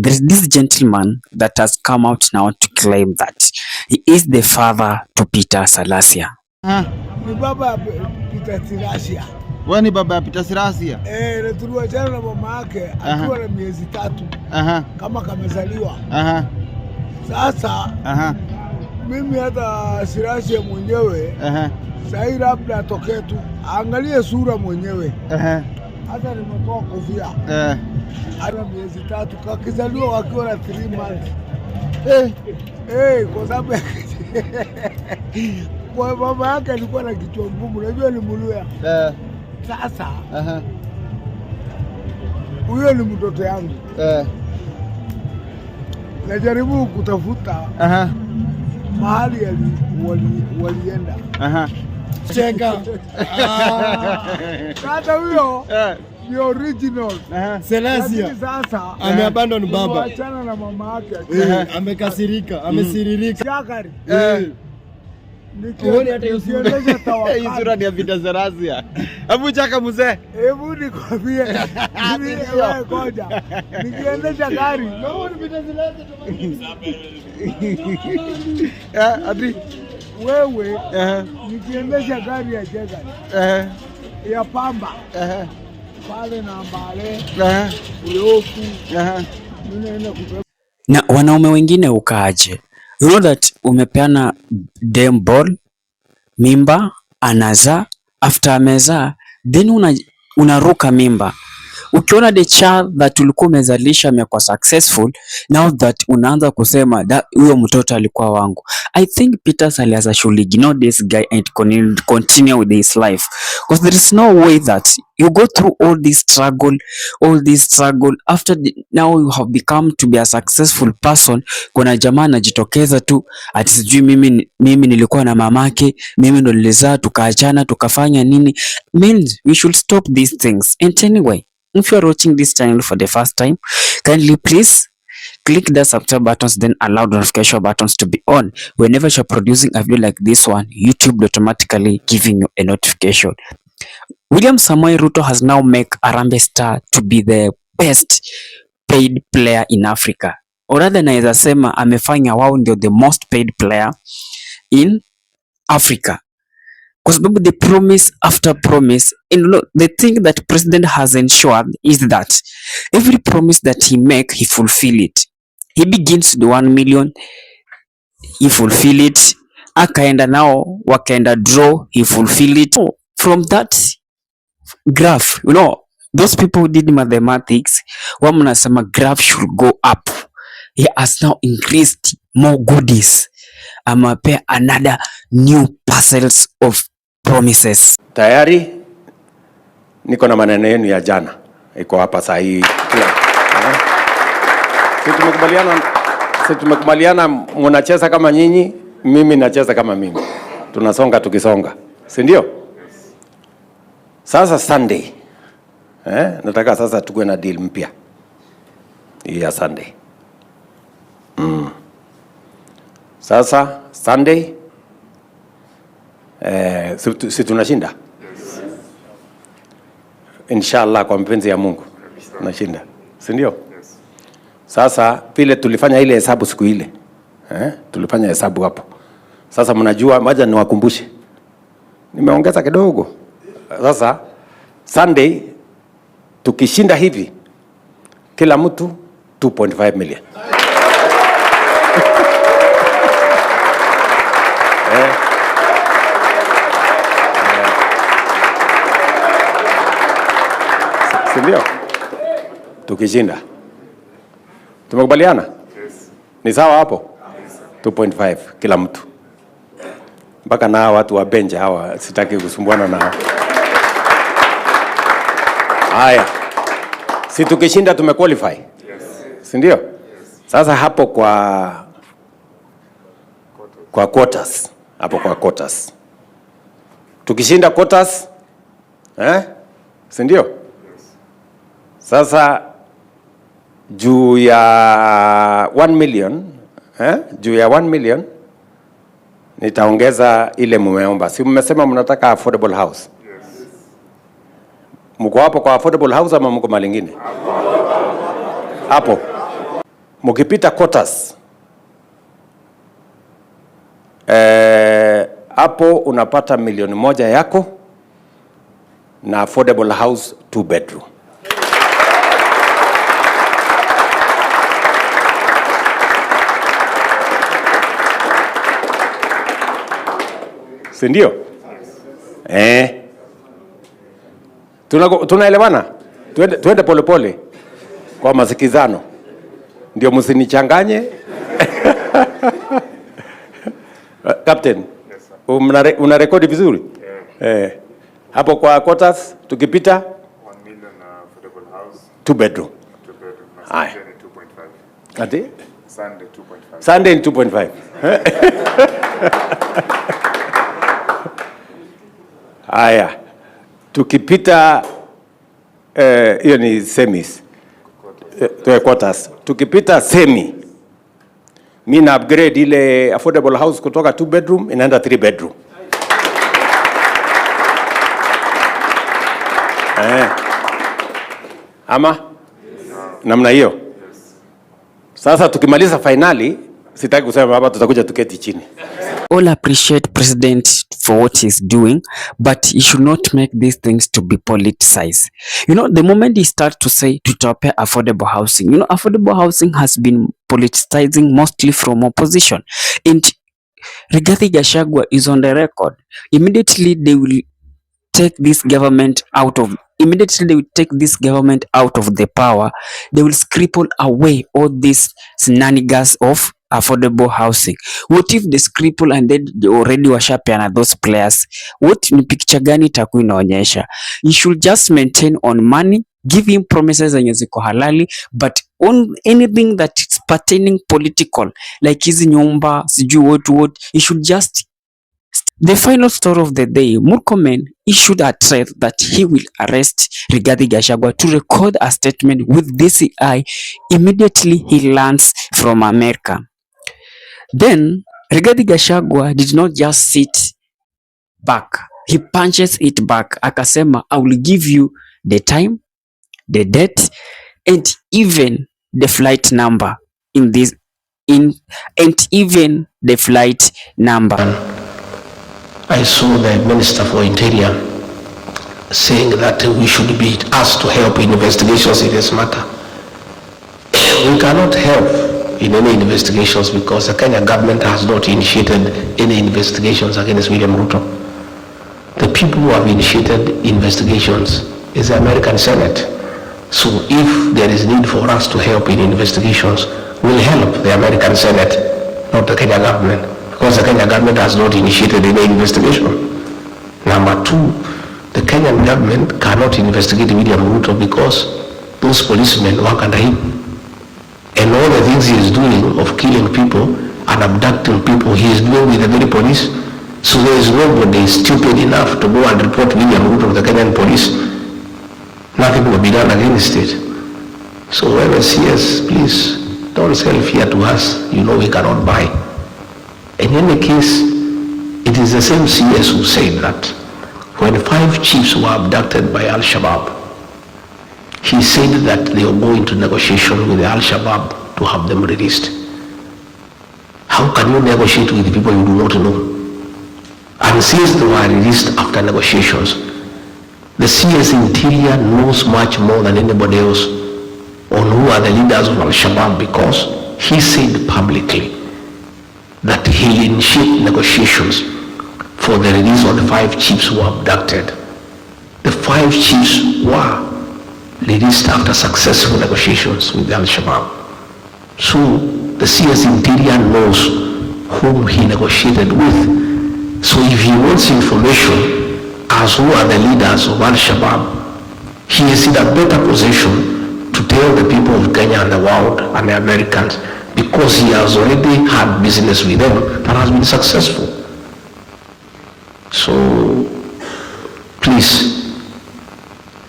There's this gentleman that has come out now to claim that he is the father to Peter Salasya. Ni baba Peter Salasya. Wewe ni baba Peter Salasya? Tuliwachana na mama yake akiwa na miezi 3. Kama kamezaliwa. Sasa mimi hata Salasya mwenyewe sasa labda atokee tu angalie sura mwenyewe. Hata nimetoa kofia. Ana miezi 3 kakizaliwa wakiwa na 3 months. Kwa sababu kwa mama yake alikuwa na kichwa ngumu, unajua ni Muluya. Sasa huyo ni mtoto yangu. Najaribu kutafuta mahali walienda. Chenga. Sasa huyo ni original. Salasya sasa ameabandon baba. Achana na mama yake. Amekasirika, amesiririka. Shakari. Uone hata hiyo sura ni ya Peter Salasya. Hebu chaka mzee. Hebu nikwambie. Wewe koja. Nikiendesha gari. Naona Peter Salasya ati wewe nikiendesha gari ya jega. Ya pamba. Pale na mbale. Uyoku. Na wanaume wengine ukaaje? You know that umepeana dem ball, mimba, anaza, after amezaa, then unaruka mimba. Ukiona the child that ulikuwa umezalisha amekuwa successful, now that unaanza kusema huyo mtoto alikuwa wangu. I think Peter Salasya should ignore this guy and continue with his life. Because there is no way that you go through all this struggle, after now you have become to be a successful person. Kuna jamaa anajitokeza tu ati sijui mimi nilikuwa na mamake, mimi ndo nilizaa, tukaachana, tukafanya nini. Means we should stop these things. And anyway, if you are watching this channel for the first time, kindly please click the subscribe buttons, then allow the notification buttons to be on. Whenever you're producing a video like this one, YouTube will automatically giving you a notification. William Samoei Ruto has now made Harambee Star to be the best paid player in Africa. Or rather naweza sema amefanya wao ndio the most paid player in Africa. Kwa sababu the promise after promise, and the thing that president has ensured is that every promise that he make, he fulfill it. He begins to do 1 million, he fulfill it. Akaenda nao, wakaenda draw, he fulfill it. So, from that graph, those people who did mathematics, wamnasema graph should go up. He has now increased more goodies. Amapea another new parcels of promises. Tayari niko na maneno yenu ya jana iko hapa saa hii. Sisi tumekubaliana mnacheza kama nyinyi, mimi nacheza kama mimi. Tunasonga tukisonga. Si ndio? Sasa Sunday. Nataka sasa tukue na deal mpya. Hii ya Sunday. Sasa Sunday si tunashinda? Inshallah kwa mpenzi ya Mungu tunashinda. Si ndio? Sasa pile tulifanya ile hesabu siku ile. Tulifanya hesabu hapo. Sasa mnajua maja niwakumbushe. Nimeongeza kidogo. Sasa Sunday tukishinda hivi kila mtu 2.5 million. Sindio? Tukishinda. Tumekubaliana? Yes. Ni sawa hapo? Yes. 2.5 kila mtu. Mpaka na watu wa bench hawa sitaki kusumbuana nao. Haya. Si tukishinda tumequalify? Yes. Sindio? Yes. Sasa hapo kwa quotas. Hapo kwa quotas. Tukishinda quotas, sindio? Sasa juu ya 1 million, juu ya 1 million nitaongeza ile mumeomba. Si mmesema mnataka affordable house? Yes. Mko hapo kwa affordable house ama mko malingine? Hapo. mkipita quotas hapo unapata 1,000,000 yako na affordable house 2 bedroom. Si ndio? Tunaelewana? Tuende pole pole kwa masikizano. Ndio msinichanganye. Captain, una rekodi vizuri? Hapo kwa quotas tukipita 1,000,000 affordable house 2 bedroom. 2 bedroom Aye. Sunday 2.5. Ati? Sunday 2.5. Sunday 2.5. Haya. Tukipita hiyo ni semis. Quotas. Tukipita semi. Mimi na upgrade ile affordable house kutoka 2 bedroom inaenda 3 bedroom. Ama namna hiyo. Sasa tukimaliza finali, sitaki kusema hapa, tutakuja tuketi chini. All appreciate president for what he's doing, but he should not make these things to be politicized. You know, the moment he starts to say tutawapea affordable housing, you know, affordable housing has been politicizing mostly from opposition. And Rigathi Gachagua is on the record. Immediately they will take this government out of the power. They will cripple away all these shenanigans of affordable housing. What if they cripple and then they already washapeana those players? What ni picture gani itakuwa inaonyesha? You should just maintain on money, give him promises zenye ziko halali, but on anything that is pertaining political, like hizi nyumba sijui what, you should just. The final story of the day, Murkomen issued a threat that he will arrest Rigathi Gachagua to record a statement with DCI immediately he lands from America. Then Rigathi Gachagua did not just sit back, he punches it back. Akasema, I will give you the time, the date, and even the flight number and even the flight number. I saw the Minister for Interior saying that we should be asked to help in investigations in this matter. We cannot help in any investigations because the Kenya government has not initiated any investigations against William Ruto. The people who have initiated investigations is the American Senate. So if there is need for us to help in investigations, we'll help the American Senate, not the Kenya government. Because the Kenyan government has not initiated any investigation. Number two, the Kenyan government cannot investigate William Ruto because those policemen work under him. And all the things he is doing of killing people and abducting people, he is doing with the very police. So there is nobody stupid enough to go and report William Ruto to the Kenyan police. Nothing will be done against it. So MSCS, please, don't sell fear to us. You know we cannot buy. In any case, it is the same CS who said that when 5 chiefs were abducted by Al-Shabaab, he said that they were going to negotiation with the Al-Shabaab to have them released. How can you negotiate with people you do not know? And since they were released after negotiations, the CS Interior knows much more than anybody else on who are the leaders of Al-Shabaab because he said publicly that he initiated negotiations for the release of the 5 chiefs who were abducted. The 5 chiefs were released after successful negotiations with the Al-Shabaab. So the CS Interior knows whom he negotiated with. So if he wants information as who are the leaders of Al-Shabaab, he is in a better position to tell the people of Kenya and the world and the Americans because he has already had business with them that has been successful. So, please,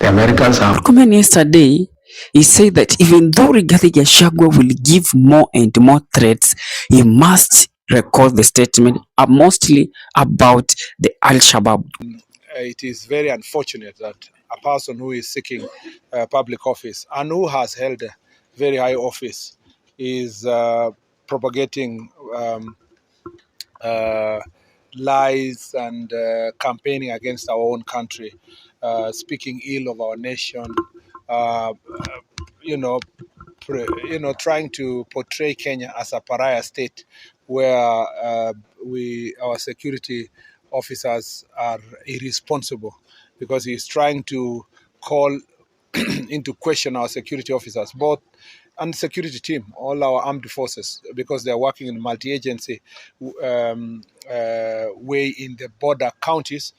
the Americans have... Murkomen yesterday, he said that even though Rigathi Gachagua will give more and more threats, he must record the statement mostly about the Al-Shabaab. It is very unfortunate that a person who is seeking public office and who has held a very high office is propagating lies and campaigning against our own country, speaking ill of our nation, uh, you know, trying to portray Kenya as a pariah state where our security officers are irresponsible, because he's trying to call into question our security officers, both and security team, all our armed forces, because they're working in multi-agency way in the border counties,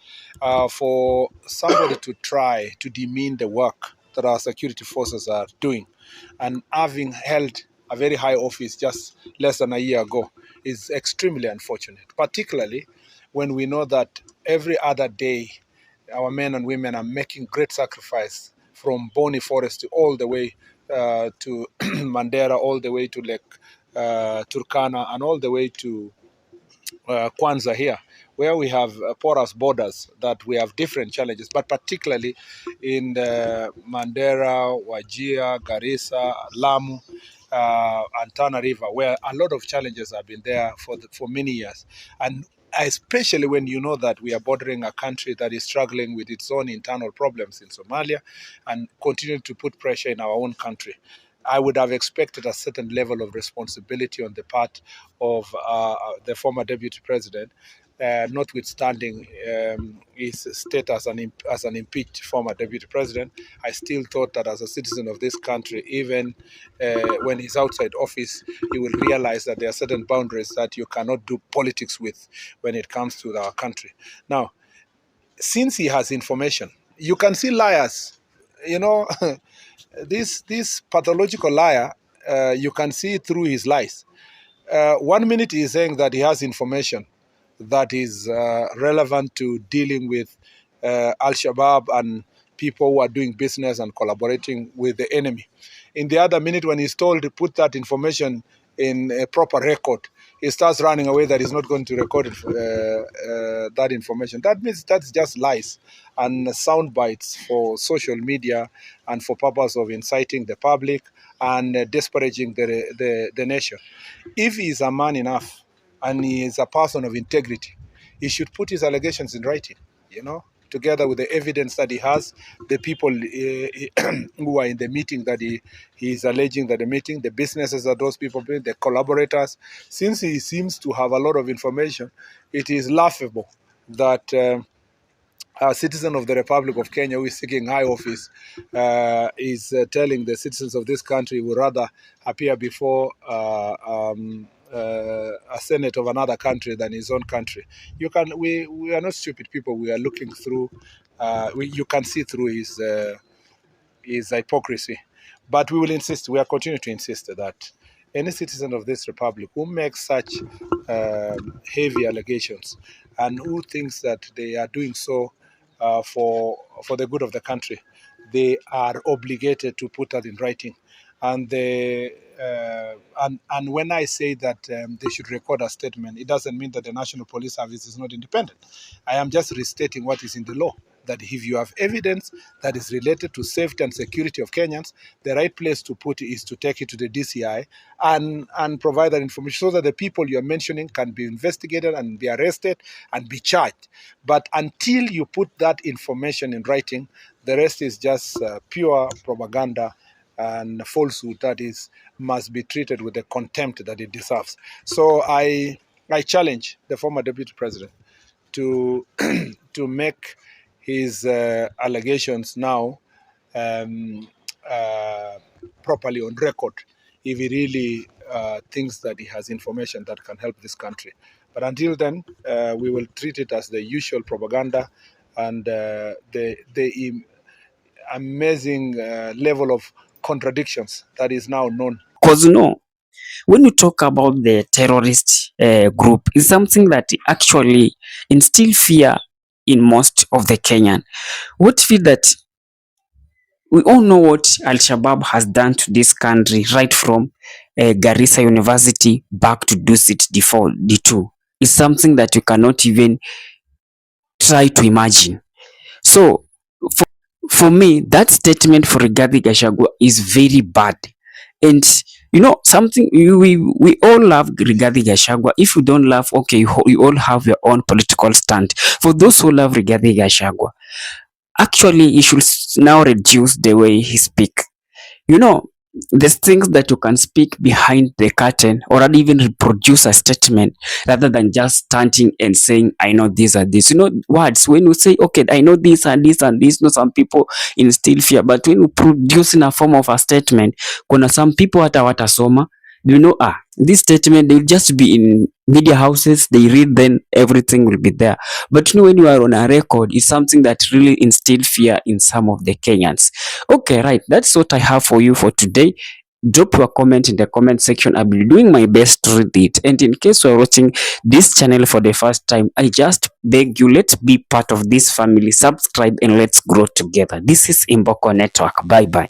for somebody to try to demean the work that our security forces are doing. And having held a very high office just less than a year ago is extremely unfortunate, particularly when we know that every other day our men and women are making great sacrifice from Boni Forest to all the way to Mandera, all the way to Lake Turkana, and all the way to Kwanza here, where we have porous borders, that we have different challenges, but particularly in the Mandera, Wajir, Garissa, Lamu, and Tana River, where a lot of challenges have been there for many years. And especially when you know that we are bordering a country that is struggling with its own internal problems in Somalia and continue to put pressure in our own country. I would have expected a certain level of responsibility on the part of the former deputy president, notwithstanding his status as an impeached former deputy president. I still thought that as a citizen of this country, even when he's outside office, he will realize that there are certain boundaries that you cannot do politics with when it comes to our country. Now, since he has information, you can see liars, you know. This pathological liar, you can see through his lies. 1 minute he's saying that he has information that is relevant to dealing with Al-Shabaab and people who are doing business and collaborating with the enemy. In the other minute, when he's told to put that information in a proper record, he starts running away that he's not going to record that information. That means that's just lies and sound bites for social media and for purpose of inciting the public and disparaging the nation. If he is a man enough and he is a person of integrity, he should put his allegations in writing, together with the evidence that he has, the people who are in the meeting that he is alleging that the meeting, the businesses that those people bring, the collaborators. Since he seems to have a lot of information, it is laughable that a citizen of the Republic of Kenya who is seeking high office is telling the citizens of this country would rather appear before a senate of another country than his own country. We are not stupid people. We are looking through. You can see through his hypocrisy, but we will insist. We are continuing to insist that any citizen of this republic who makes such heavy allegations and who thinks that they are doing so for the good of the country, they are obligated to put that in writing. And and when I say that they should record a statement, it doesn't mean that the National Police Service is not independent. I am just restating what is in the law, that if you have evidence that is related to safety and security of Kenyans, the right place to put it is to take it to the DCI and provide that information so that the people you're mentioning can be investigated and be arrested and be charged. But until you put that information in writing, the rest is just pure propaganda and falsehood that must be treated with the contempt that it deserves. So I challenge the former deputy president to to make his allegations now properly on record if he really thinks that he has information that can help this country. But until then, we will treat it as the usual propaganda and the amazing level of contradictions that is now known. Because when you talk about the terrorist group, it's something that actually instill fear in most of the Kenyan. What feel that we all know what Al-Shabaab has done to this country, right from Garissa University back to Dusit D2. It's something that you cannot even try to imagine. So for me, that statement for Rigathi Gachagua is very bad. And You know, something we all love Rigathi Gachagua. If you don't love, okay, you all have your own political stand. For those who love Rigathi Gachagua, actually, you should now reduce the way he speak. You know, there's things that you can speak behind the curtain or even reproduce a statement rather than just standing and saying, I know this and this. You know, words, when you say, okay, I know this and this and this, you know, some people instill fear. But when you produce in a form of a statement, kuna some people hata watasoma, you know, this statement, they'll just be in media houses, they read, then everything will be there. But you know, when you are on a record, it's something that really instill fear in some of the Kenyans. Okay, right. That's what I have for you for today. Drop your comment in the comment section. I'll be doing my best to read it. And in case you're watching this channel for the first time, I just beg you, let's be part of this family. Subscribe and let's grow together. This is Murkomen Network. Bye bye.